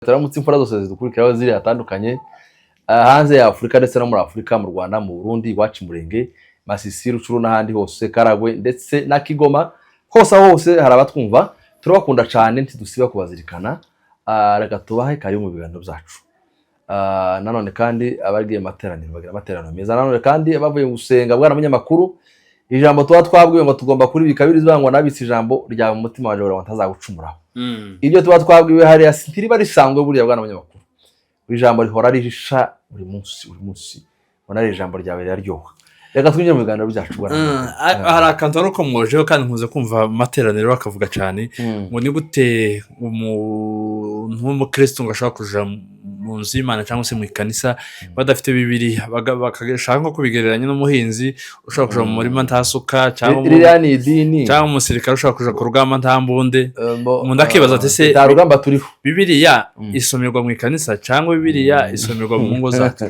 Turamutse imfura zose zidukurikiraho ziri atandukanye hanze ya Afrika ndetse no muri Afrika mu Rwanda mu Burundi wacu murenge Masisi Rucuru n'ahandi hose Karagwe ndetse na Kigoma hose hari abatwumva turabakunda cyane ntidusiba kubazirikana reka tubahe kari mu biganiro byacu nanone kandi abagiye materaniro bagira materaniro meza nanone kandi abavuye gusenga bwana munyamakuru ijambo tuba twabwiwe ngo tugomba kuri bikabirizwa ngo nabitse ijambo rya mu mutima waje ngo ntazagucumuraho ibyo tuba twabwiwe hari asitiri bari sangwe buriya bwana munyamakuru ijambo rihora rihisha buri munsi bona ijambo ryawe riraryoha reka twinjire mu biganiro byacu bwana hari akantu aruko mwojeho kandi nkuze kumva materaniro bakavuga cyane ngo ni gute umuntu w'umukristo ngo ashaka kuja mu nzu y'Imana cyangwa se mu ikanisa badafite Bibiliya bagashaka nko kubigereranya n'umuhinzi ushaka kuja mu murima ntasuka cyangwa umusirikare ushaka kuja ku rugamba ntambunde umuntu akibaza ati se rugamba turiho Bibiliya isomerwa mu ikanisa cyangwa Bibiliya isomerwa mu ngo zacu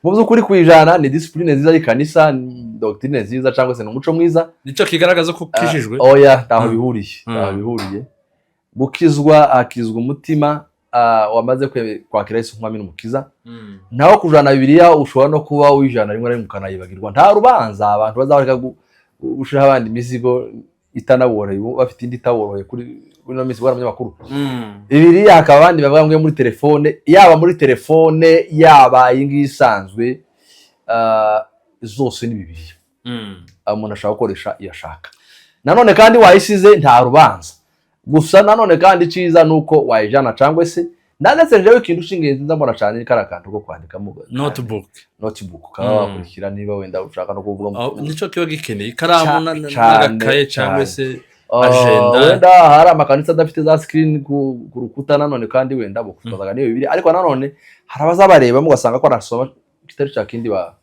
mu by'ukuri kwijana ni discipline nziza y'ikanisa doctrine nziza cyangwa se n'umuco mwiza nico kigaragaza ko kishijwe oya taho bihuriye gukizwa akizwa umutima wamaze kwakira Yesu nk'umwami n'umukiza naho kujana Bibiliya ushobora no kuba wijana rimwe rimwe ukanayibagirwa nta rubanza abantu bazabareka gushira abandi imizigo itanaboroye bafite indi taboroye kuri no misi bwana munyamakuru Bibiliya akaba abandi bavuga ngo muri telefone yaba ingisanzwe zose ni Bibiliya umuntu ashaka gukoresha iyashaka nanone kandi wayisize nta rubanza gusa nanone kandi ciza nuko wayijana cyangwa se ndetse njewe ikintu shingenzi ndamora cyane karakantu ko kwandika mu notebook kaba wakurikira niba wenda ushaka no kuvuga nico kiba gikeneye ikaramu n'agakaye cyangwa se agenda wenda hari amakanisa adafite za screen ku rukuta nanone kandi wenda bukuzaga niyo Bibiliya ariko nanone harabazabareba mu gasanga ko arasoma kitari cyakindi ba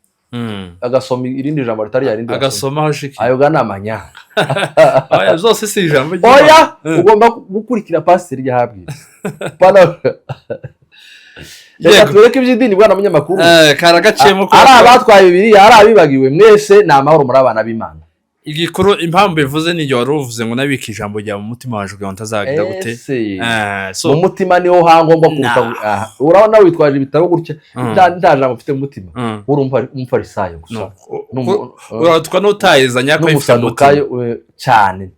agasoma irindi jambo ritari yarindi agasoma hoshiki ayo gana amanyanga oya zose si ijambo oya ugomba gukurikira pastor yahabwira pana reka tureke iby'idini bwana munyamakuru karagaciyemo ko ari abatwaye Bibiliya ari abibagiwe mwese ni amahoro muri abana b'Imana igikuru impamvu bivuze ni yo ruvuze ngo nabika ijambo rya mu mutima waje ngo ntazagira gute mu mutima niho hangomba kuruta urabona witwaje ibitabo gutya nta jambo ufite mu mutima urumva umfarisayo gusa uratwa n'utayizanya ko ifite mu mutima cyane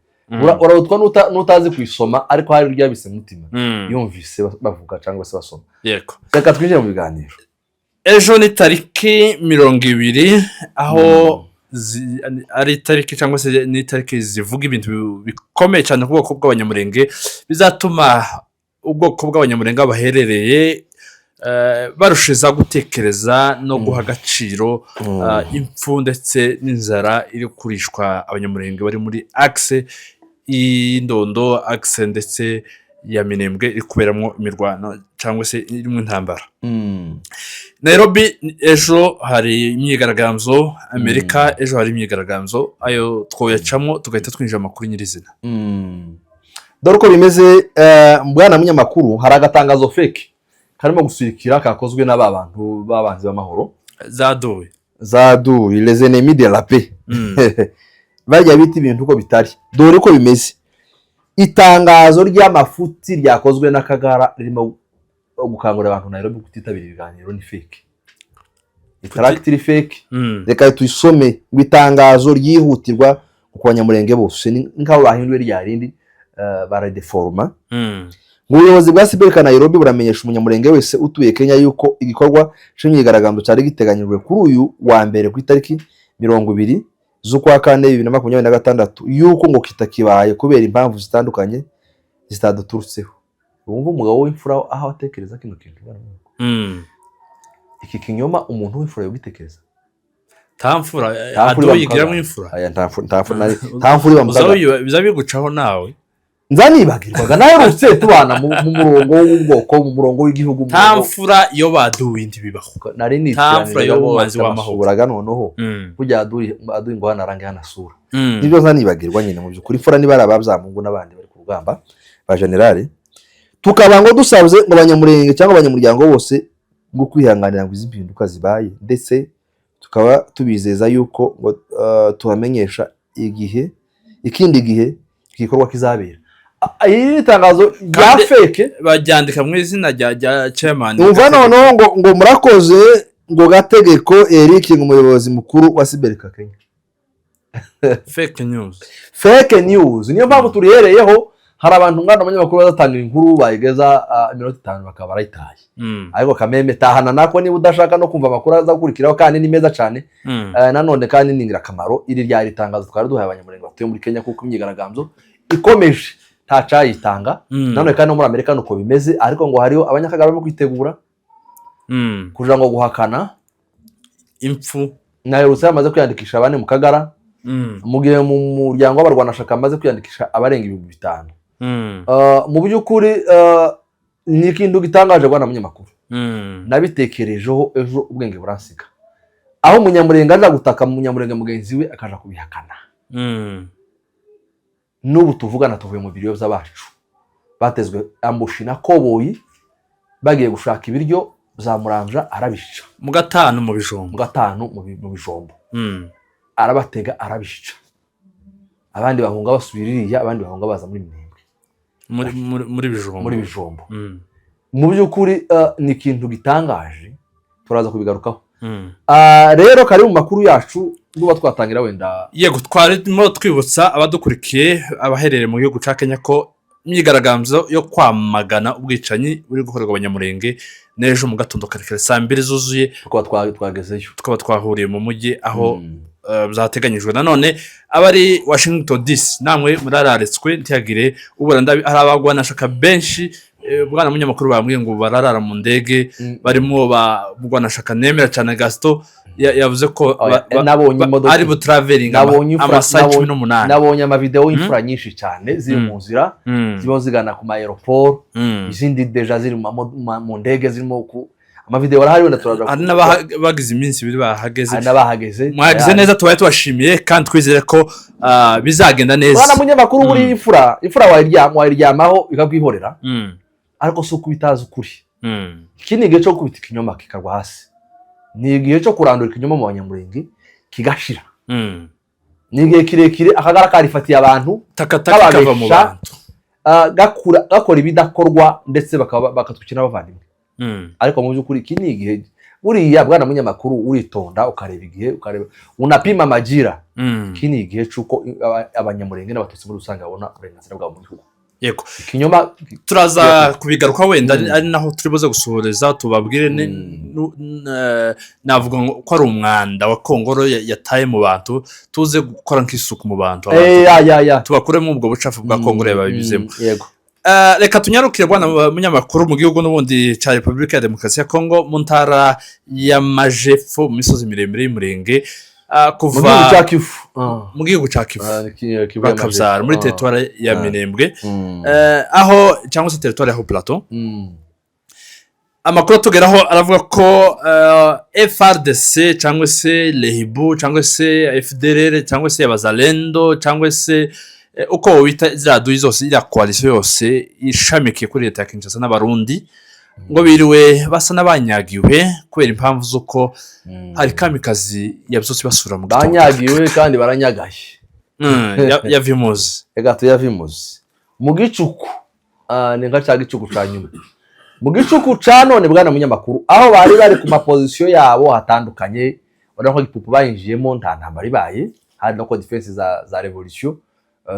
uratwa n'utazi kwisoma ariko hari ryabise mu mutima yumvise bavuga cyangwa se basoma yego reka twinjire mu biganiro ejo ni tariki 20 aho ari tariki cyangwa se ni tariki zivuga ibintu bikomeye cyane ku bwoko bw'abanyamurenge bizatuma ubwoko bw'abanyamurenge baherereye barushiza gutekereza no guha agaciro impfu ndetse n'inzara iri kurishwa abanyamurenge bari muri axe y'Indondo axe ndetse ya Minembwe iri kuberamo imirwano cyangwa se irimo intambara Nairobi ejo hari imyigaragambyo Amerika ejo hari imyigaragambyo ayo twoyacamo tugahita twinjira amakuru nyirizina dore uko bimeze bwana munyamakuru hari agatangazo fake karimo gusirikira kakozwe n'abantu babanzi b'amahoro zaduwe les ennemis de la paix bajya bita ibintu uko bitari dore uko bimeze itangazo ry'amafuti ryakozwe n'akagara ririmo gukangurira abantu Nairobi kutitabira ibiganiro ni fake itarakitiri fake reka tuyisome ngo itangazo ryihutirwa ku banyamurenge bose nk'aho bahinduwe ryarindi baradeforma ubuyobozi bwa Siberika Nairobi buramenyesha umunyamurenge wese utuye Kenya yuko igikorwa cy'imyigaragambyo cyari giteganyijwe kuri uyu wa mbere ku itariki 20 z'ukwa kane 2026 yuko ngo kitakibaye kubera impamvu zitandukanye zitaduturutseho wumva umugabo w'imfura aho atekereza kino kintu iki kinyoma umuntu w'imfura yogitekereza tamfura adoyigira mu imfura aya tamfura bizabigucaho nawe nzanibagirwaga nayo rutse tubana mu murongo w'ubwoko mu murongo w'igihugu tamfura yo baduwindi bibaho nari ni tamfura yo mumazi w'amahoro noneho kujya aduye ngo hanarange hanasura nibyo nzanibagirwa nyine mu byukuri imfura ni bari ababyamungu n'abandi bari ku rugamba ba generale tukaba ngo dusabuze ngo abanyamurenge cyangwa abanyamuryango bose ngo kwihanganira ngo izimpinduka zibaye ndetse tukaba tubizeza yuko ngo tubamenyesha ikindi gihe igikorwa kizabera iri tangazo rya feke baryandika mu izina rya chairman. Umva noneho ngo murakoze ngo gategeko Eric umuyobozi mukuru wa Cyberika Kenya. Fake news niyo mpamvu turihereyeho. Hari abantu ngana abanyamakuru bazatanga inkuru bayigeza iminota 5 bakaba barayitaye. Ariko kameme tahana nako niba udashaka no kumva amakuru azakurikiraho kandi ni meza cyane. Nanone kandi ni ingirakamaro iri rya ritangazo twari duhaye abanyamurenge batuye muri Kenya kuko imyigaragambyo ikomeje ntacayitanga. Nanone kandi no muri Amerika nuko bimeze, ariko ngo hariho abanyakagara barimo kwitegura kugira ngo guhakana impfu na Yerusalemu amaze kwiyandikisha abane mu Kagara. Mu gihe mu muryango w'abarwanashaka amaze kwiyandikisha abarenga 5,000. Mu by'ukuri ni ikintu gitangaje bwana munyamakuru. Nabitekerejeho ejo ubwenge buransiga. Aho umunyamurenge aza gutaka umunyamurenge mugenzi we akaja kubihakana. N'ubu tuvugana tuvuye mu biryo by'abacu. Batezwe ambushi na koboyi bagiye gushaka ibiryo za Muranja arabisha. Mu gatanu mu bijombo. Mu gatanu mu bijombo. Arabatega arabisha. Abandi bahunga basubiririya, abandi bahunga baza muri Minembwe. Muri bijombo. Mu by'ukuri ni ikintu gitangaje turaza kubigarukaho. Rero kari mu makuru yacu nuba twatangira wenda. Yego twarimo twibutsa abadukurikiye abaherere mu gihugu ca Kenya ko imyigaragambyo yo kwamagana ubwicanyi buri gukorerwa abanyamurenge nejo mu gatondo kare 2:00 zuzuye twagezeyo. Tukaba twahuriye mu mujyi aho byateganyijwe. Nanone abari Washington DC namwe murararetswe ntiyagire uburanda arabagwa nashaka benshi. Bwana munyamakuru bambwiye ngo bararara mu ndege barimo bugwanashaka nemera cyane Gasto yavuze ko nabonye imodoka ari bu traveling amasaha 18. Nabonye ama video y'imfura nyinshi cyane ziri mu nzira zibo zigana ku aeroport, izindi deja ziri mu ndege zirimo ku ama video barahari wenda turaza ari nabagize iminsi biri bahageze. Nabahageze mwageze neza tubaye tubashimiye kandi twizere ko bizagenda neza. Bwana munyamakuru buri ifura wayiryamaho ikakwihorera. Ariko so kubitaza ukuri. Iki ni igihe cyo kubita ikinyoma kikarwa hasi. Ni igihe cyo kurandura ikinyoma mu banyamurenge kigashira. Ni igihe kirekire akagara karifatiye abantu takataka kava mu bantu. Gakora ibidakorwa ndetse bakatwikina bavandimwe. Ariko mu by'ukuri iki ni igihe buriya bwana munyamakuru uritonda ukareba igihe ukareba unapima majira. Iki ni igihe cyuko abanyamurenge n'abatutsi muri usanga babona uburenganzira bwabo mu gihugu. Yego ikinyoma turaza kubigaruka wenda ari naho turibuze gusoreza tubabwire navuga ko ari umwanda wa Congo yataye mu bantu tuze gukora nk'isuku mu bantu tubakuremo ubwo bucafu bwa Congo babibizemo. Yego reka tunyarukire bwana munyamakuru mu gihugu n'ubundi cya Republika ya Demokarasi ya Congo mu ntara y'Amajepfo mu misozi miremire y'umurenge kuva mu gihugu cya Kivu bakabyara muri territoire ya Minembwe aho cyangwa se territoire ya Plateau. Amakuru tugeraho aravuga ko FRDC cyangwa se Lehibu cyangwa se FDLR cyangwa se Abazalendo cyangwa se uko wita ziraduye zose ira coalition yose ishamikiye kuri leta ya Kinshasa n'abarundi ngo biriwe basa n'abanyagiwe kubera impamvu zuko hari kamikazi yabyose basura mu gitondo. Banyagiwe kandi baranyagaye. Yavimuzi. Egato yavimuzi. Mu gicuku ni nka cya gicuku ca nyuma. Mu gicuku ca none bwana munyamakuru aho bari ku maposition yabo hatandukanye urako ipupu bayinjiyemo nta ntambara ibaye hari no ko defense za revolution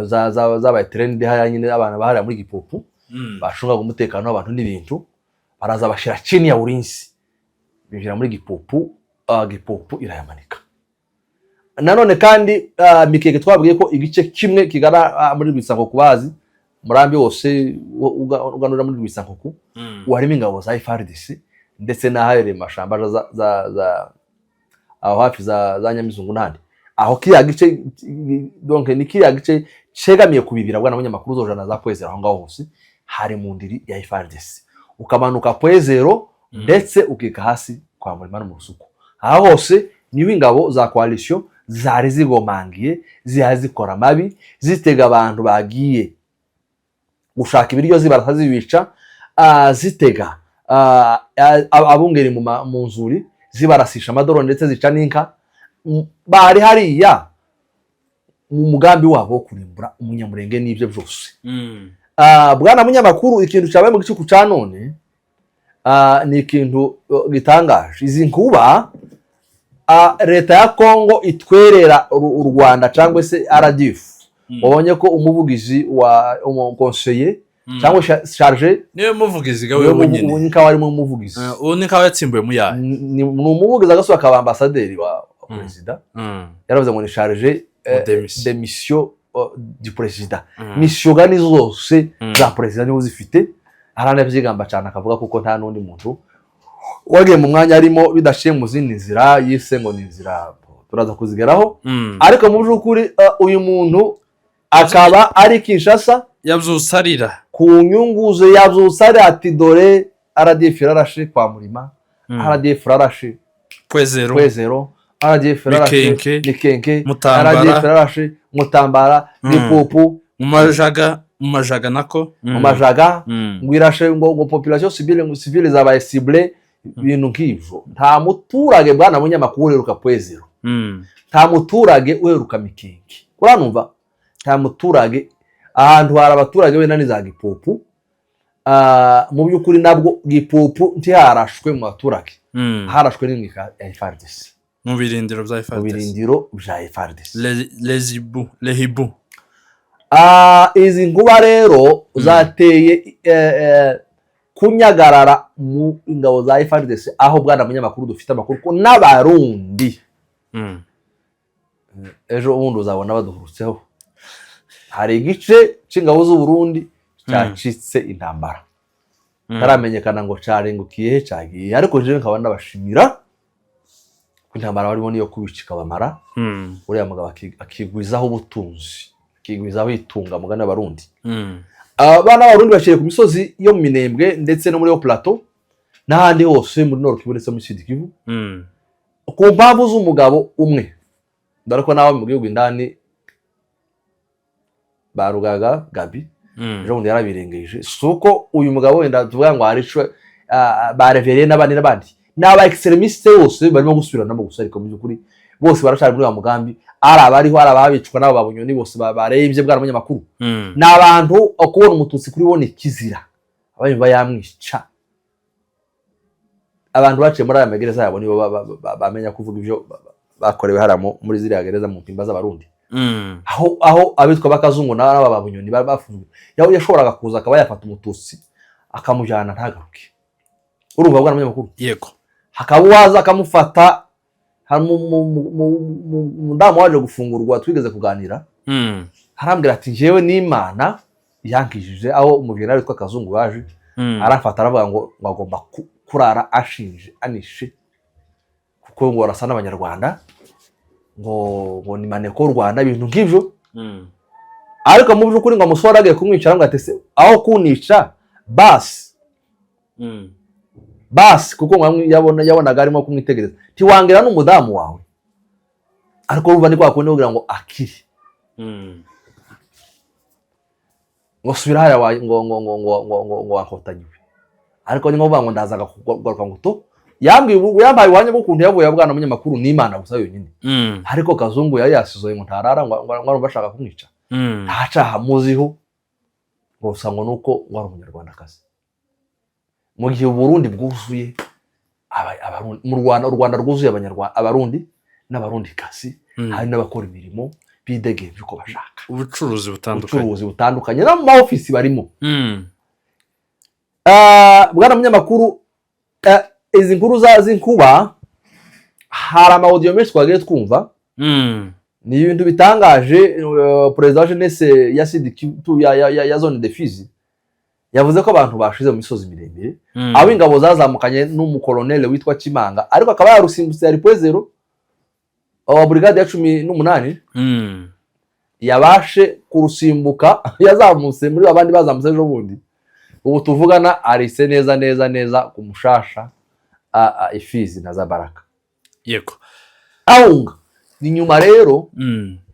za trend haya nyine abana bahari muri gipupu bashunga umutekano w'abantu n'ibintu baraza bashira chini ya ulinzi binjira muri gipupu irayamanika. Nanone kandi mikeke twabwiye ko igice kimwe kigara muri Rwisanko kubazi murambi wose uganura muri Rwisanko warimo ingabo za FARDC ndetse n'aharere mashamba za aho hafi za Nyamizungu nande aho kiya gice donc ni kiya gice cegamiye kubibira bwana abanyamakuru zojana za P.Zero aho ngaho hose hari mu ndiri ya FARDC ukamanuka P.Zero ndetse ukika hasi kwa Murimana mu rusuku aho hose ni ingabo za coalition zari zigomangiye zihazikora mabi zitega abantu bagiye gushaka ibiryo zibaratazibica zitega abungeri mu nzuri zibarasisha amadoro ndetse zica n'inka bari hariya mu mugambi wabo kurimbura umunyamurenge n'ibyo byose. bwana munyamakuru ikintu cyabaye mu gicuku cya none ni ikintu gitangaje. Izi nkuba leta ya Congo itwerera u Rwanda cyangwa se RDF. Wabonye ko umuvugizi wa umukonseye cyangwa charge niwe muvugizi gawe wenyine ubu nikaba arimo umuvugizi ubu nikaba yatsimbuye mu yayo ni umuvugizi agasohoka akaba ambasaderi wa perezida yaravuze ngo ni charge de mission du perezida. Mission gani zose za perezida niwe zifite aranavyigamba cyane akavuga kuko nta nundi muntu wagiye mu mwanya arimo bidashiye mu zindi nzira yise ngo ni nzira turaza kuzigeraho. Ariko mu by'ukuri uyu muntu akaba ari Kinshasa yavyusarira ku nyungu ze yavyusarira ati dore RDF rarashe kwa Murima RDF rarashe P.Zero RDF rarashe Nikenke RDF rarashe Mutambara Nipupu mumajaga nako mumajaga ngwirashe ngo population civile zabaye cible ibintu nk'ivyo. Nta muturage bwana munyamakuru uheruka P.Zero nta muturage uheruka Mikenke uranumva. Nta muturage ahantu hari abaturage wenda ni za Gipupu mu by'ukuri nabwo Gipupu ntiharashwe mu baturage harashwe n'imika ya FARDC mu birindiro bya FARDC mu birindiro bya FARDC les hibu. Izi nkuba rero zateye kunyagarara mu ingabo za FARDC aho bwana munyamakuru dufite amakuru ko n'abarundi ejo ubundi uzabona baduhurutseho hari igice c'ingabo z'u Burundi cyacitse intambara taramenyekana ngo carengukiye cagiye. Ariko je nkaba ndabashimira intambara barimo niyo kubicika bamara uriya mugabo akigwizaho ubutunzi akigwizaho itunga mugana abarundi. Abana b'abarundi bashire ku misozi yo mu Minembwe ndetse no muri yo plateau n'ahandi hose muri Nord Kivu ndetse mu Sud Kivu ku mpamvu z'umugabo umwe. Ndariko nawe mu gihugu indani barugaga Gabi ejo bundi yarabirengeje suko uyu mugabo wenda tuvuga ngo haricwe barevereye n'abandi n'aba extremiste bose barimo gusubiranamo gusa. Ariko mu by'ukuri bose barashaka muri wa mugambi arabariho arababicwa nabo babunyoni bose bareyivye bwa munyamakuru n'abantu okubona umututsi kuri bone kizira abanye bayamwica. Abantu baciye muri aya magereza yabo nibo bamenya kuvuga ivyo bakorewe haramo muri ziriya gereza mu mpimba z'abarundi aho abitwa bakazungu n'aba babunyoni bafunzwe yashoboraga kuza akaba yafata umututsi akamujyana ntagaruke. Urumva bwana munyamakuru yego hakabuwaza akamufata mudamu waje gufungurwa twigeze kuganira arambwira ati jewe n'Imana yankijije aho umujenerali witwa Kazungu baje arafata aravuga ngo agomba kurara ashinje anishe kuko ngo arasa n'abanyarwanda ngo ni maneko Rwanda ibintu nk'ivyo. Ariko mu by'ukuri ngo amusora agiye kumwicara ngo atese aho kunica basi kuko yabonaga arimo kumwitegereza tiwangira n'umudamu wawe. Ariko urumva ni kwa kundi kugira ngo akiri ngo subira haya ngo wakotanyiwe. Ariko ni ngombwa ngo ndazaga kugaruka ngo to yambaye wanye gukuntu yavuye bwana munyamakuru n'Imana gusa yonyine. Ariko Kazungu yari yasizoye ngo ntarara ngo bashaka kumwica ntacaha muziho ngo usango nuko wari umunyarwandakazi mu gihe Burundi bwuzuye mu Rwanda u Rwanda rwuzuye abarundi n'abarundi kazi hari n'abakora imirimo bidegevye uko bashaka ubucuruzi butandukanye no mu office barimo. Bwana munyamakuru izi nkuru z'inkuba hari amaudio menshi twagiye twumva ni ibintu bitangaje. Perezida wa jeunesse ya ya zone de Fizi yavuze ko abantu bashize mu misozi miremire abo ingabo zazamukanye n'umukolonele witwa Kimanga ariko akaba yarusimbutse yari P.Zero wa brigade ya 18 yabashe kurusimbuka yazamutse muri abandi bazamutse ejo bundi. Ubu tuvugana arise neza ku mushasha Ifizi na za Baraka yego ahunga ni nyuma rero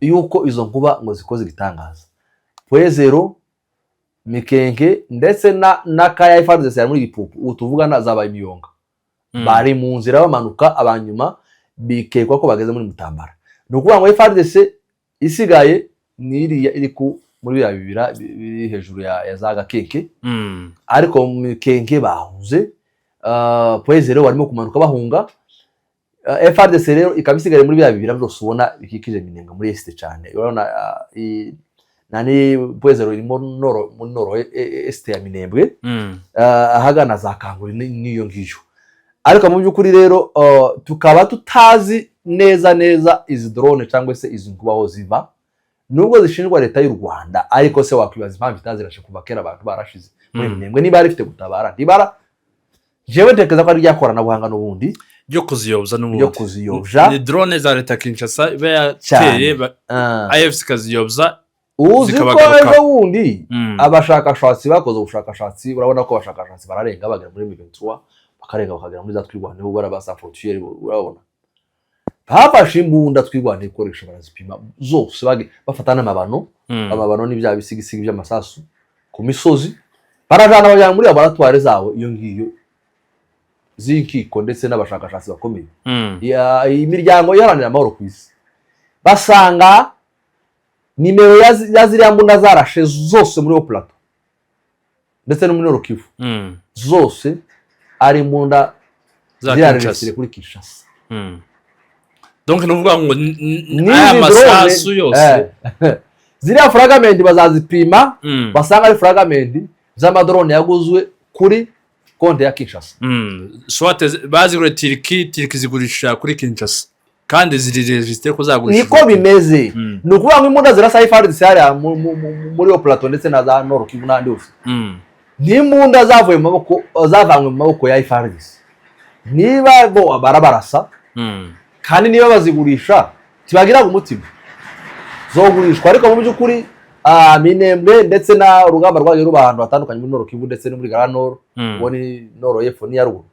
yuko izo nkuba ngo zikoze ibitangaza. P.Zero Mikenke ndetse na kaya FARDC ya muri Gipupu ubu tuvugana zabaye imiyonga bari mu nzira bamanuka abanyuma bikekwa ko bageze muri Mutambara. Nukuvuga ngo FARDC isigaye ni iri ku muri ya bibira biri hejuru ya za Gakenke ariko mu Kenke bahunze P.Zero warimo kumanuka bahunga FRDC rero ikabisigara muri bya bibira byose ubona bikikije Minembwe muri este cyane urabona nani P.Zero irimo muri noro este ya Minembwe ahagana za Kanguri niyo ngiyo ariko mu by'ukuri rero tukaba tutazi neza izi drone cyangwa se izi nkubaho ziva nubwo zishinjwa leta y'u Rwanda ariko se wakwibaza impamvu itazirashe kuva kera abantu barashize muri Minembwe niba rifite gutabara nibara jewe ntekeza ko ari ryakorana buhanga n'ubundi byo kuziyobza ni drone za leta Kinshasa bayateye AFC kaziyobza uzi ko ejo wundi abashakashatsi bakoze ubushakashatsi urabona ko abashakashatsi bararenga bagera muri 2023 bakarenga bakagera muri za twirwane bo barabasa frontiere urabona bafashe imbunda twirwane ikoresha barazipima zose bafatana amabano n'ibya bisigisigi by'amasasu ku misozi barajana bajya muri laboratoire zawo iyo ngiyo zinkiko ndetse n'abashakashatsi bakomeye imiryango iharanira amahoro ku isi basanga nimero ya ziriya mbunda zarashe zose muri plateau ndetse no muri Kivu zose ari imbunda zirareresire kuri Kinshasa donc nuvuga ngo aya masasu yose ziriya fragment bazazipima basanga ari fragment z'amadrone yaguzwe kuri konte ya Kinshasa soit bazigure Turki zigurisha kuri Kinshasa kandi ziri registre ko zagurisha niko bimeze nukuvuga ngo imbunda zirasa FARDC hari muri plateau ndetse na za Nord Kivu n'andi hose n'imbunda zavanywe mu maboko ya FARDC niba bo barabarasa kandi niba bazigurisha tibagira umutima zogurishwa ariko mu by'ukuri Minembwe ndetse na urugamba rwaje ruba ahantu hatandukanye muri Nord Kivu ndetse no muri Grand Nord uboni Nord Yepfo ni yaruguru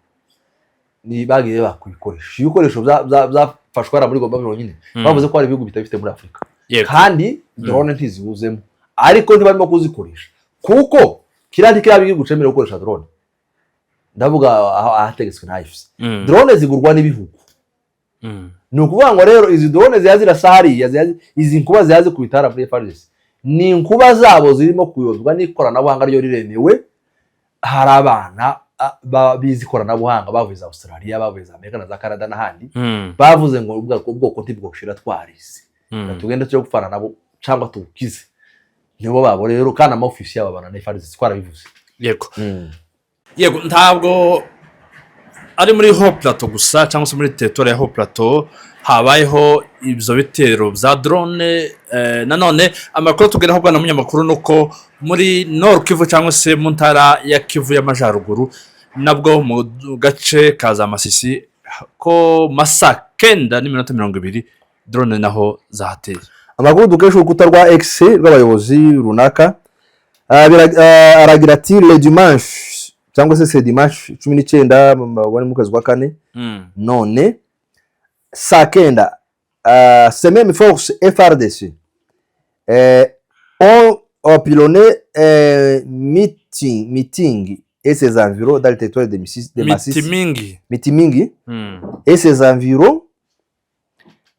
ni bagiye bakwikoresha ibikoresho byafashwa muri Gomba byonyine bavuze ko ari ibihugu bitafite muri Afrika kandi drone ntizibuzemo ariko ntibarimo kuzikoresha kuko kirandi kirabiye gucemera gukoresha drone ndavuga ahategetswe na IFC drone zigurwa n'ibihugu ni ukuvuga ngo rero izi drone ziyazira sahari izi nkuba ziyaze kubitara muri FARDC ni nkuba zabo zirimo kuyozwa n'ikoranabuhanga ryo riremewe hari abana bizi ikoranabuhanga bavuye za Australia bavuye za Amerika na za Canada n'ahandi bavuze ngo ubwoko ntibwo gushira twarize tugende cyo gufana nabo cyangwa tukize nibo babo rero kana ama office yabo bana na FARDC twarabivuze yego ntabwo ari muri ho plateau gusa cyangwa se muri territoire ya ho plateau habayeho ibyo bitero bya drone nanone amakuru tugeraho bwana munyamakuru nuko muri Nord Kivu cyangwa se mu ntara ya Kivu y'Amajyaruguru nabwo mu gace kaza Masisi ko masa 9:20 drone naho zahateye amakuru dukesha urukuta rwa X rw'abayobozi runaka aragira ati le dimanche cyangwa se dimanche 19 bari mu kwezi kwa kane none saa 9 ces mêmes forces FARDC ont pilonné meeting et ses environs dans le territoire de Masisi Mitimingi et ses environs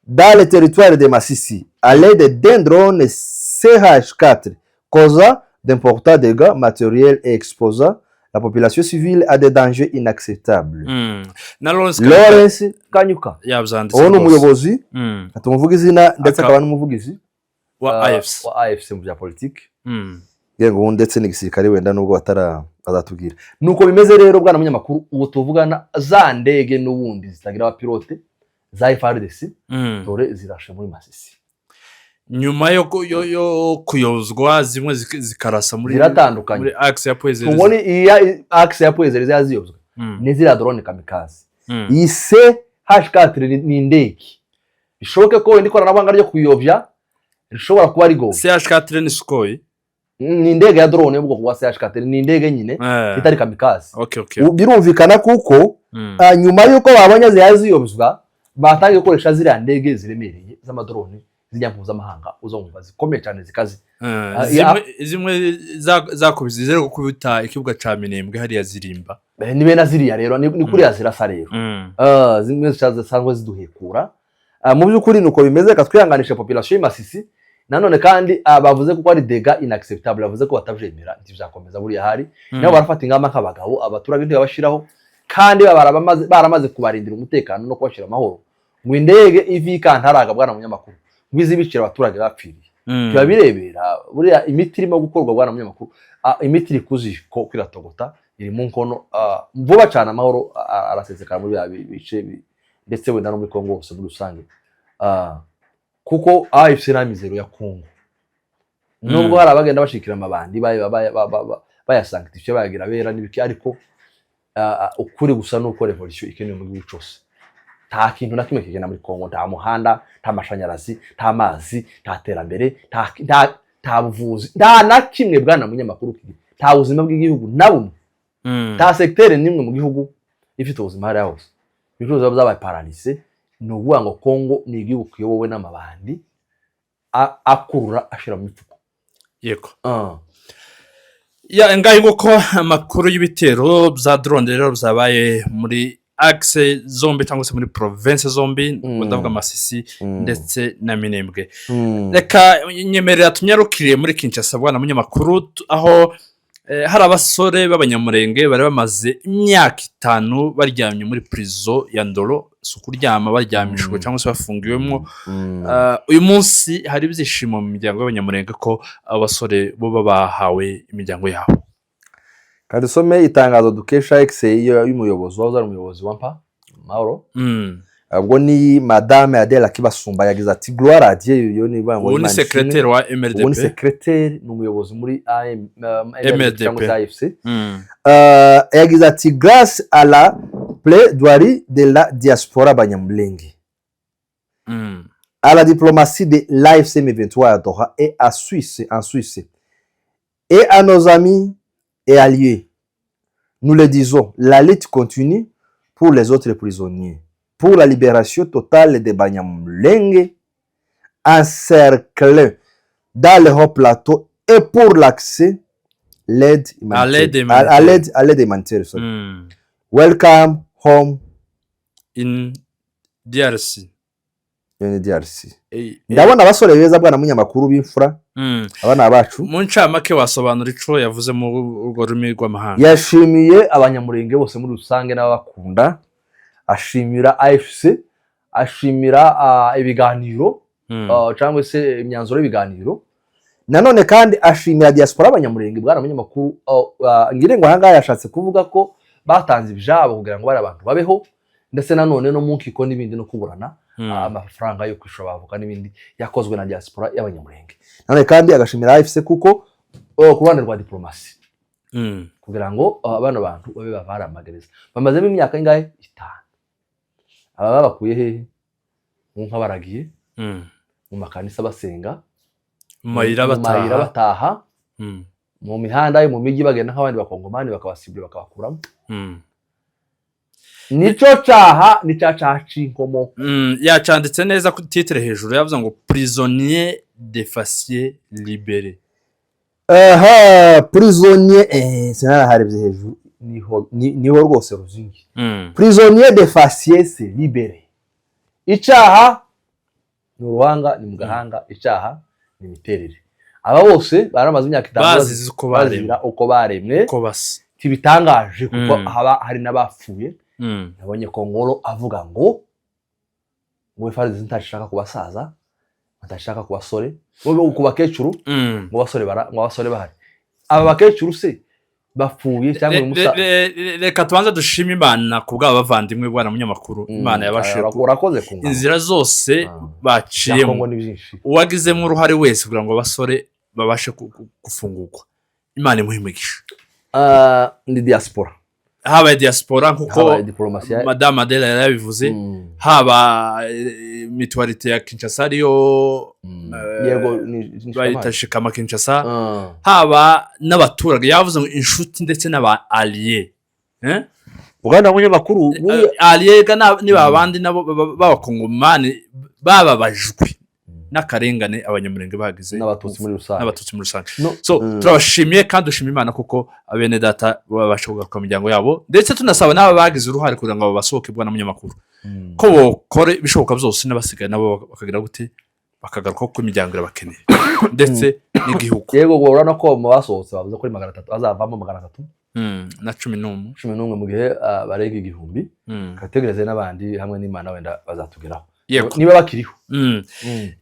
dans le territoire de Masisi à l'aide d'un drone CH4 causant d'importants dégâts matériels et exposant la population civile a des dangers inacceptables. Lawrence Kanyuka uwo n'umuyobozi atumuvuga izina ndetse akaba n'umuvugizi wa AFC mu bya politiki yego ndetse n'igisirikare wenda nubwo azatubwira nuko bimeze rero bwana munyamakuru uwo tuvugana za ndege n'ubundi zitagira abapilote za FARDC dore zirashe muri Masisi nyuma yo kuyozwa zimwe zikarasa muri axe ya P.Zero tubone iya axe ya P.Zero yaziyozwa ni zira drone kamikaze ise H4 ni indege bishoboke ko wenda ikoranabuhanga ryo kuyovya rishobora kuba ari go CH4 ni Sukhoi ni indege ya drone y'ubwoko bwa CH4 ni indege nyine itari kamikaze okay birumvikana kuko nyuma yuko babonye ziyaziyozwa batangiye gukoresha zira ndege ziremereye z'amadrone zijya mpuzamahanga uzumva zikomeye cyane zikazi zimwe zakubise zero gukubita ikibuga ca Minembwe hariya zirimba nibe na ziriya rero ni kuri ya zirasa rero zimwe zisanzwe ziduhekura mu by'ukuri nuko bimeze ka twihanganisha population y'Masisi nanone kandi bavuze ko ari dega inacceptable, bavuze ko batavyemera ntibizakomeza buriya hari nabo barafata ingamba nk'abagabo abaturage ntibabashiraho kandi baramaze kubarindira umutekano no kubashira amahoro ngo indege ivika ntaraga bwana munyamakuru ngwizi bicira abaturage bapfiriye turabirebera buriya imiti irimo gukorwa bwana munyamakuru imiti iri kuziko kwiratogota iri mu nkono vuba cyane amahoro arasesekara muri bice ndetse wenda no muri Congo hose muri rusange kuko AFC na mizero ya Congo nubwo hari abagenda bashikira amabandi bayasanctifie bayagira bera n'ibiki ariko ukuri gusa nuko revolution ikeneye mu gihugu cyose nta kintu na kimwe kigenda muri Congo, nta muhanda, nta mashanyarazi, nta mazi, nta terambere, nta buvuzi, nta na kimwe bwana munyamakuru nta buzima bw'igihugu na bumwe nta secteur nimwe mu gihugu ifite ubuzima hari hose ibibazo byabaye paralise ni ukuvuga ngo Congo ni igihugu kiyobowe n'amabandi akurura ashira mu mifuko yego ngaho nguko amakuru y'ibitero bya drone rero byabaye muri axe zombi cyangwa se muri province zombi ndavuga Masisi ndetse na Minembwe. Reka nyemerera tunyarukire muri Kinshasa bwana munyamakuru aho hari abasore b'abanyamurenge bari bamaze imyaka 5 baryamye muri prison ya Ndolo sukuryama baryamishwe cyangwa se bafungiwemo. Uyu munsi hari ibyishimo mu miryango y'abanyamurenge ko abasore bo bahawe imiryango yabo. Kandi some itangazo dukesha exe y'umuyobozi wazo ari umuyobozi wampa Mauro ubwo ni madame Adela Kibasumba yagize ati gloire à Dieu yo ni bango ni secrétaire wa MRDP ni secrétaire n'umuyobozi muri MRDP AFC yagize ati grâce à la plaidoirie de la diaspora banyamulenge à la diplomatie de l'AFC M23 à Doha et en Suisse et à nos amis et alliés. Nous le disons, la lutte continue pour les autres prisonniers, pour la libération totale des Banyamulenge encerclés dans le haut plateau et pour l'accès à l'aide humanitaire. Welcome home in DRC. Ndabona abasore beza bwana munyamakuru b'imfura abana abacu mu ncamake wasobanura ico yavuze mu urwo rumi rw'amahanga. Yashimiye abanyamurenge bose muri rusange n'abakunda, ashimira AFC, ashimira ibiganiro cyangwa se imyanzuro y'ibiganiro, nanone kandi ashimira diaspora abanyamurenge bwana munyamakuru. Ngire ngo hanga yashatse kuvuga ko batanze ibijabo kugira ngo bari abantu babeho, ndetse nanone no munkiko n'ibindi no kuburana amafaranga yo kwishura bavuga n'ibindi yakozwe na diaspora y'abanyamurenge. None kandi agashimira AFC kuko ku ruhande rwa diplomasi kugira ngo abana bantu babe bavara amagereza bamazemo imyaka ingahe 5 aba bakuye hehe nka baragiye mu makanisa basenga mayira bataha mu mihanda yo mu migi bagenda nk'abandi bakongomani bakabasibira bakabakuramo nico caha ni caha cinkomo yacanditse neza ku titre hejuru yavuze ngo prisonnier de facier libéré. Prisonnier sinara harebye hejuru niho rwose ruzingi prisonnier de facier c'est libéré. Icaha ni uruhanga ni mugahanga, icaha ni miterere. Aba bose baramaze imyaka 5 bazize uko baremwe uko basi tibitangaje kuko hari n'abapfuye. Nabonye Kongolo avuga ngo Farizi ntashaka kubasaza, ntashaka kubasore, ngo kubakecuru, ngo basore bahari. Aba bakecuru se bapfuye cyangwa umusa. Reka tubanza dushima Imana kubwa bavandimwe bwana munyamakuru. Imana yabashije urakoze kunga inzira zose baciyemo, uwagizemo uruhare wese kugira ngo abasore babashe gufungurwa. Imana imuhimugisha. Ndi diaspora haba diaspora nkuko madame Adela yabivuze, haba mutualité ya Kinshasa ariyo yego bayitashikama Kinshasa, haba n'abaturage yavuze ngo inshuti ndetse n'aba alliés Uganda munyamakuru alliés ni babandi nabo b'abakongomani bababajwe n'akarengane abanyamurenge bagize n'abatutsi muri rusange. So turabashimiye kandi dushima Imana kuko abene data babasha kugaruka mu miryango yabo, ndetse tunasaba n'aba bagize uruhare kugira ngo basohoke bwana munyamakuru ko bokore bishoboka byose n'abasigaye nabo bakagira gute bakagaruka ko imiryango irabakeneye ndetse n'igihugu. Yego ngo urabona ko mu basohotse bavuze ko 300 azavamo 300 na 11 mu gihe barenga igihumbi kategereze n'abandi hamwe n'Imana wenda bazatugeraho Yego. niba bakiriho.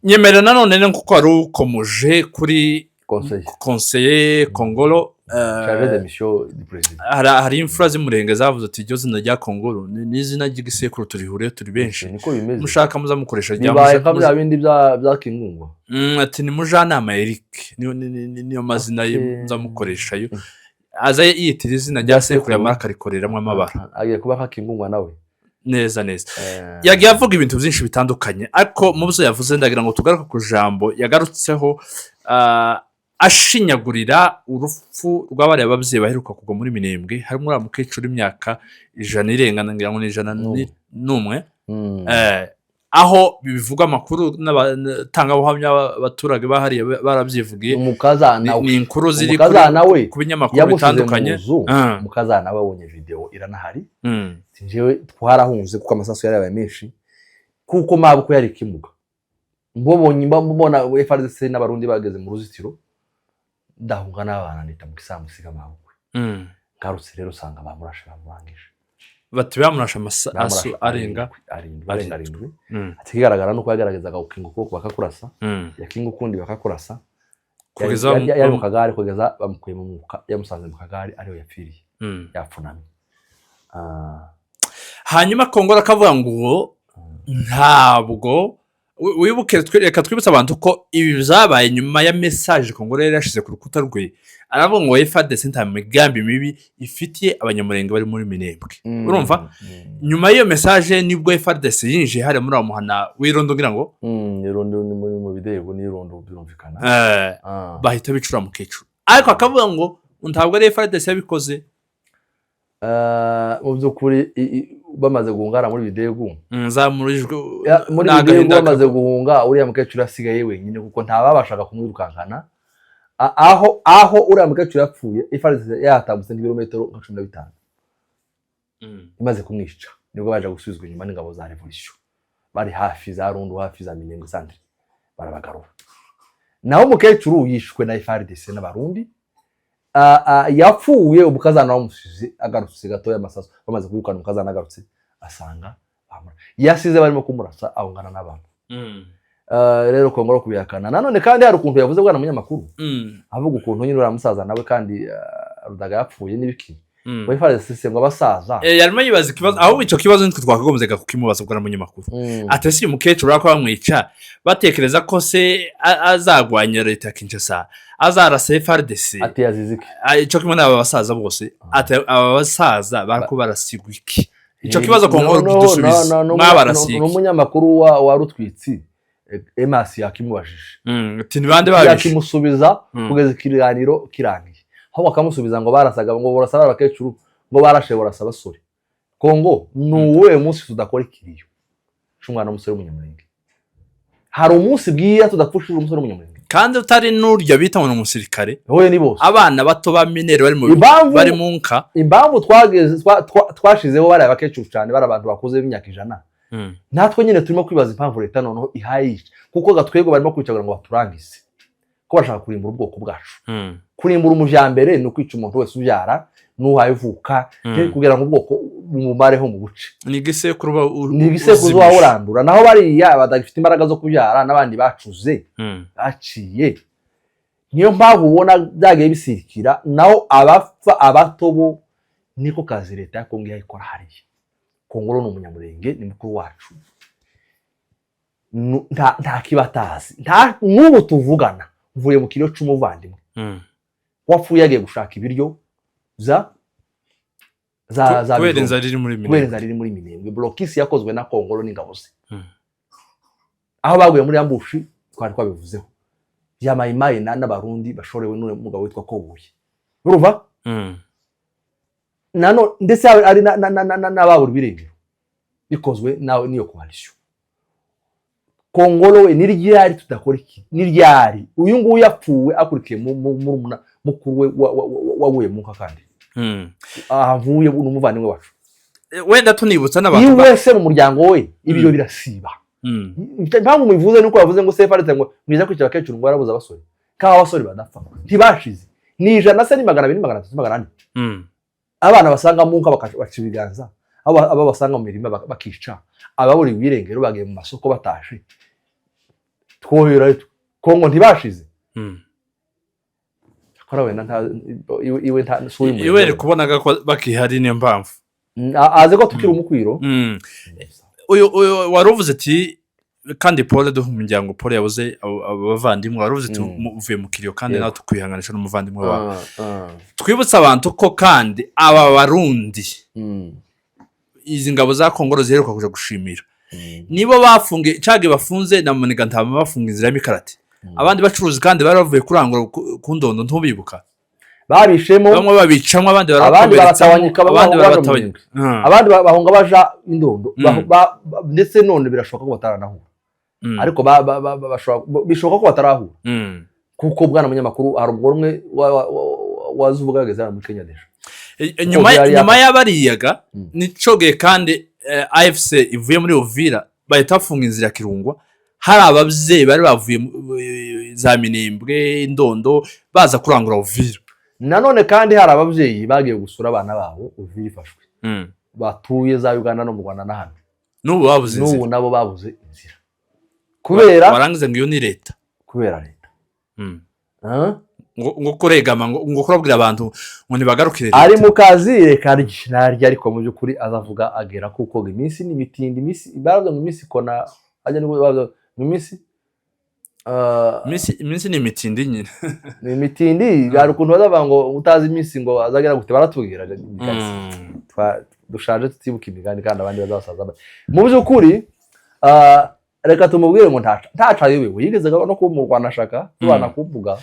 Nyemera nanone kuko ari ukomoje kuri conseiller Congolo chargé de mission du président. hari imfura z'umurenge zavuze ati iryo zina rya Congolo ni izina ry'igisekuru turihuriye turi benshi mushaka muzamukoresha rya bibaye kabya bindi bya Kingungwa. Ati ni mujyanama Eric niyo mazina ye muzamukoresha yo aza yitira izina rya sekuru ya marakarikoreramo amabara agiye kuba nka Kingungwa nawe. Neza yagiye avuga ibintu byinshi bitandukanye ariko mu byo yavuze ndagira ngo tugaruke ku jambo yagarutseho ashinyagurira urupfu rw'abari ababyeyi baheruka kugwa muri Minembwe harimo uriya mukecuru imyaka 100 irengana ngira ngo ni 101 aho bivuga amakuru n'abatangabuhamya abaturage bahariye barabyivugiye umukazana ni inkuru ziri ku binyamakuru bitandukanye. Umukazana babonye video iranahari njyewe twarahunze kuko amasasu yari yabaye menshi kuko mabuko yari kimuga mbona FRDC n'abarundi bageze mu ruzitiro ndahunga n'abana nita mu kisamusiga mabuko ngarutse rero usanga bamurashe bamurangije bati bamurasha amasasu arenga arindwi atigaragara nuko yagaragazaga ukingo ko bakakurasa yakingo kundi bakakurasa kugeza yari mu kagari kugeza bamukuye mu mwuka yamusanze mu kagari ariyo yapfiriye yapfunamye. Hanyuma Kongora akavuga ngo ntabwo wibuke reka twibutsa abantu ko ibi byabaye nyuma ya message Kongora yari yashize ku rukuta rwe aravuga ngo FARDC nta migambi mibi ifitiye abanyamurenge bari muri Minembwe. Urumva nyuma y'iyo message nibwo FARDC yinjiye hari muri amuhana wirondo ngira ngo irondo ni mu bidego ni irondo birumvikana bahita bicura mu kecuru ariko akavuga ngo ntabwo ari FARDC yabikoze. Mu byukuri bamaze guhungara muri bidego zamurijwe muri bidego bamaze guhunga uriya mukecuru asigaye wenyine kuko ntababashaga kumwirukankana aho uriya mukecuru yapfuye FARDC yatambutse n'ibirometero 15 imaze kumwica nibwo baje gusubizwa inyuma n'ingabo za revolution bari hafi za Rundu hafi za Minembwe centre barabagarura naho umukecuru yishwe na FARDC n'abarundi yapfuye umukazana wamusize agarutse gato y'amasasu bamaze kwirukana umukazana agarutse asanga yasize barimo kumurasa ahungana n'abantu. Rero Kongora kubiyakana nanone kandi hari ukuntu yavuze bwana munyamakuru avuga ukuntu nyine uriya musaza nawe kandi rudaga yapfuye n'ibiki we FARDC ngo abasaza yarimo yibaza ikibazo aho ico kibazo nitwe twakagombye kukimubaza bwana munyamakuru atesi umukecuru akwa bamwica batekereza ko se azagwanya leta Kinshasa azarasa FARDC ati yaziziki ico kimwe n'aba basaza bose ati aba basaza barako barasigwa iki ico kibazo Kongora kidusubiza mwabarasiga n'umunyamakuru wa Rutwitsi Emasi yakimubajije ati nibande babishe yakimusubiza kugeza ikiganiro kirangiye aho bakamusubiza ngo barasaga ngo borasaba abakecuru ngo barashe borasa basore Kongo nuwe munsi tudakora ikiriyo cy'umwana umusore w'umunyamurenge hari umunsi bwiya tudapfushije umusore w'umunyamurenge kandi utari n'urya bita ngo umusirikare wowe ni bose abana bato ba minere bari mu nka impamvu twashizeho bari abakecuru cyane bari abantu bakuze b'imyaka 100 natwe nyine turimo kwibaza impamvu leta noneho ihayisha kuko gatwego barimo kwicagura ngo baturangize ko bashaka kurimbura ubwoko bwacu kurimbura umujyambere no kwica umuntu wese ubyara n'uhayivuka kugira ngo ubwoko bumumareho mu buce ni gisekuru urandura naho bariya badafite imbaraga zo kubyara n'abandi bacuze baciye niyo mpamvu ubona byagiye bisirikira naho abapfa abatobo niko kazi leta ya Kongo yayikora hariya. Kongoro ni umunyamurenge ni mukuru wacu nta kibatazi n'ubu tuvugana mvuye mu kiro c'umuvandimwe wapfuye yagiye gushaka ibiryo za kubera riri muri Minembwe blokisi yakozwe na Kongoro n'ingabo ze aho baguye muri ambushi twari twabivuzeho yamayimaye n'abarundi bashorewe n'umugabo witwa Kobuye urumva nano ndetse ari n'ababura birengero bikozwe nawe niyo coalition. Kongolo we niryari tudakora iki niryari uyu nguyu yapfuwe akurikiye mukuru we waguye mu kakandi ahavuye n'umuvandimwe wacu wenda tunibutsa n'abantu wese mu muryango we ibiro birasiba impamvu mubivuze nuko bavuze ngo sefa aretse ngo mwiza kwicara kecuru ngo barabuza abasore kaho abasore badapfa ntibashize ni ijana se ni 200 300 400 abana basanga mu nka bakaca ibiganza aba basanga mu mirima bakica ababuri birengero bagiye mu masoko batashe twohera Kongo ntibashize akora wenda nta iwe nta suyi iwe kubonaga ko bakihari niyo mpamvu aze ko tukiri umukwiro uyu waruvuze ati kandi Paul do umuryango Paul yabuze abavandimwe waruvuze ati uvuye mu kiriyo kandi nawe tukwihanganisha n'umuvandimwe wawe twibutsa abantu ko kandi aba barundi izi ngabo za Kongo ziheruka kuja gushimira nibo bafunge cage bafunze na muniga ntama bafunga inzira y'imikarate abandi bacuruzi kandi baravuye kurangura ku ndondo ntubibuka babishemo bamwe babicamwe abandi baratawanyika abandi bahunga baja indondo ndetse none birashoboka ko bataranaho ariko bishoboka ko batarahura kuko bwana munyamakuru hari umwe wazuvugaga mu Kenya desha nyuma y'abariyaga nicogeye kandi AFC ivuye muri Uvira bahita bafunga inzira Kirungwa hari ababyeyi bari bavuye za Minembwe indondo baza kurangura Uvira nanone kandi hari ababyeyi bagiye gusura abana babo Uvira ifashwe batuye za Uganda no mu Rwanda n'ahandi n'ubu babuze inzira n'ubu nabo babuze inzira kubera barangize ngo iyo ni leta kubera leta ngo kuregama ngo kurabwira abantu ngo nibagarukire ari mu kazi reka narya ariko mu byukuri azavuga agera kuko iminsi ni mitindi iminsi baravuga ngo iminsi kona ajya no iminsi iminsi ni mitindi nyine ni mitindi hari ukuntu bazavuga ngo utazi iminsi ngo azagera gute baratubwira dushaje tutibuka imigani kandi abandi bazasaza mu byukuri reka tumubwire ngo ntaca yewe yigeze no ku mu Rwanda shaka tubana kuvuga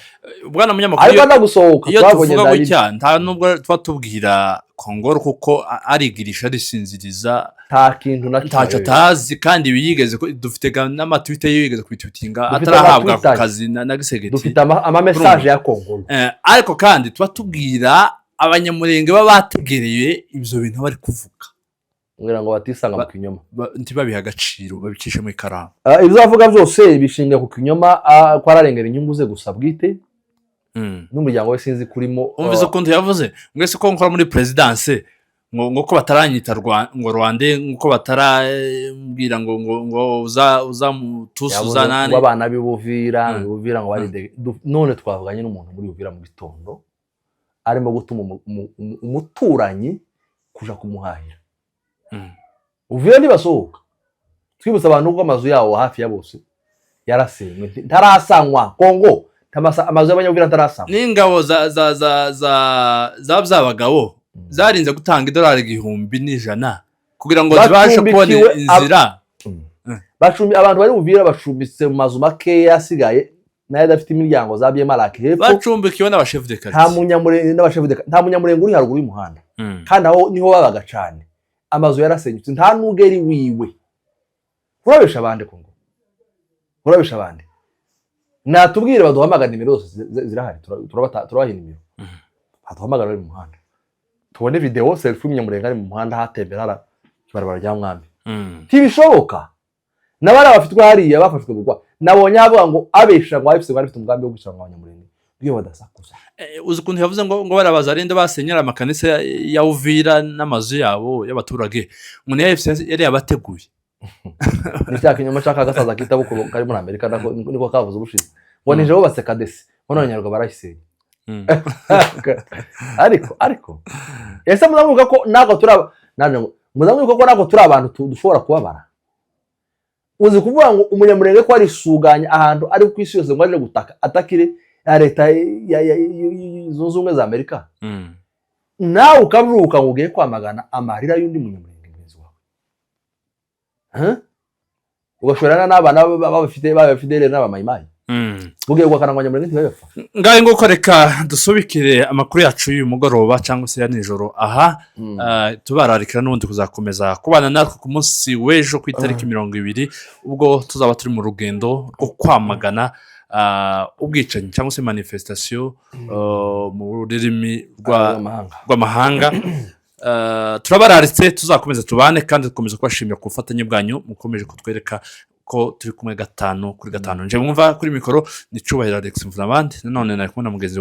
bwana munyamakuru ariko ndagusohoka twabonye Zari nta nubwo twatubwira Kongo kuko arigirisha risinziriza nta kintu ntaca tazi kandi biyigeze dufite n'amatwite yigeze kwitutinga atarahabwa akazi na gisegeti dufite ama message ya Kongo ariko kandi twatubwira abanyamurenge babategereye ibyo bintu bari kuvuga ngira ngo batisanga mu kinyoma ntibabiha agaciro babicishe mu ikaramu ibyo bavuga byose bishingiye ku kinyoma ko ararengera inyungu ze gusa bwite n'umuryango we sinzi kurimo umvize ukuntu yavuze mwese ko nkora muri presidence ngo ko bataranyita ngo Rwanda ngo batarambwira ngo uza mutusuza nane abana bibuvira ngo bari none twavuganye n'umuntu muri Uvira mu gitondo arimo gutuma umuturanyi kuja kumuhahira Uvira nibasohoka twibutsa abantu ko amazu yawo hafi ya bose yarasenywe ntarasanywa Kongo amazu y'abanyabwira ntarasanywa n'ingabo za byabagabo zarinze gutanga $1,100 kugira ngo zibashe kubona inzira abantu bari Uvira bashumbitse mu mazu make yasigaye naye dafite imiryango zabye marake hepfo bacumbikiwe n'abashef de quartier nta munyamurenge uri haruguru y'umuhanda kandi aho niho babaga cyane amazu yarasenyutse nta nugeri wiwe urabesha abandi Kongo urabesha abandi natubwire baduhamagara nimero zose zirahari turabaha nimero baduhamagara bari mu muhanda tubone video selfie y'umunyamurenge ari mu muhanda hatembera kibarabara rya mwambi tibishoboka nabara bafitwe hariya bafashwe bugwa nabonye avuga ngo abesha ngo abifise bari bafite umugambi wo gushanga abanyamurenge biyo badasakuza uzi kuntu yavuze ngo barabaza arinde basenyera amakanisa ya Uvira n'amazu yabo y'abaturage ngo niyo yari yabateguye nishaka inyuma chaka gasaza kitabo kari muri Amerika niko kavuze ubushize ngo nije bo baseka desi ngo n'abanyarwanda barahiseye ariko ese muzamuka ko nako turaba muzamuka ko nako turi abantu dushobora kubabara uzi kuvuga ngo umunyamurenge ko ari suganya ahantu ari ku isi yose ngo aje gutaka atakire ya leta zunze ubumwe za Amerika nawe ukavuka ngo ugiye kwamagana amarira y'undi munyamurenge mwiza wawe ugashorana n'abana b'abafidele n'abamayimayi ugiye guhakana abanyamurenge ntibapfa ngahe ngo reka dusubikire amakuru yacu y'uyu mugoroba cyangwa se ya nijoro aha tubararikira n'ubundi kuzakomeza kubana natwe ku munsi w'ejo ku itariki 20 ubwo tuzaba turi mu rugendo rwo kwamagana ubwicanyi cyangwa se manifestation mu rurimi rw'amahanga turabararitse tuzakomeza tubane kandi dukomeza kubashimira ku bufatanye bwanyu mukomeje kutwereka ko turi kumwe 5 kuri 5 nje mwumva kuri mikoro ni Cyubahiro Alex Mvunabandi nanone nari kumwe na mugenzi